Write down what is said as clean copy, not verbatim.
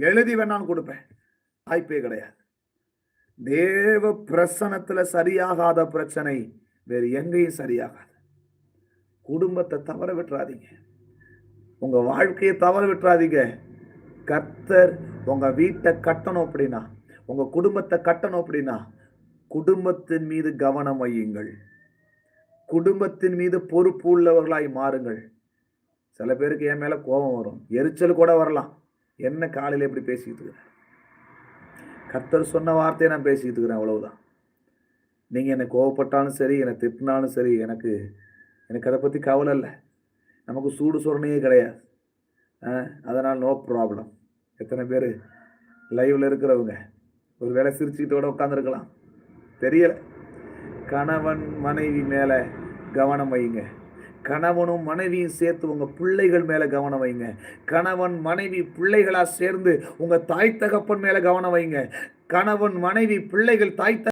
எழுதி வேணாலும் கொடுப்பேன். வாய்ப்பே கிடையாது. தேவ பிரசனத்துல சரியாகாத பிரச்சனை வேறு எங்கேயும் சரியாகாது. குடும்பத்தை தவற விட்டுறாதீங்க. உங்க வாழ்க்கையை தவற விட்டுறாதீங்க. கர்த்தர் உங்க வீட்டை கட்டணும் அப்படின்னா, உங்க குடும்பத்தை கட்டணும் அப்படின்னா, குடும்பத்தின் மீது கவனம் வையுங்கள். குடும்பத்தின் மீது பொறுப்பு உள்ளவர்களாய் மாறுங்கள். சில பேருக்கு என் மேல கோபம் வரும், எரிச்சல் கூட வரலாம். என்ன காலையில எப்படி பேசிக்கிட்டு இருக்கிறேன்? கர்த்தர் சொன்ன வார்த்தையை நான் பேசிக்கிட்டு இருக்கிறேன், அவ்வளவுதான். நீங்க என்னை கோவப்பட்டாலும் சரி, என்னை திட்டினாலும் சரி, எனக்கு அதை பத்தி கவலை இல்லை. நமக்கு சூடு சொரணையே கிடையாது. அதனால் நோ ப்ராப்ளம். எத்தனை பேர் லைவ்ல இருக்கிறவங்க ஒரு வேளை சிரிச்சுக்கிட்டோட உட்காந்துருக்கலாம், தெரியல. கணவன் மனைவி மேல கவனம் வைங்க. கணவனும் மனைவியும் சேர்த்து உங்க பிள்ளைகள் மேல கவனம் வைங்க. கணவன் மனைவி பிள்ளைகளா சேர்ந்து உங்க தாய் தகப்பன் மேல கவனம் வைங்க. கணவன் மனைவி பிள்ளைகள் தாய்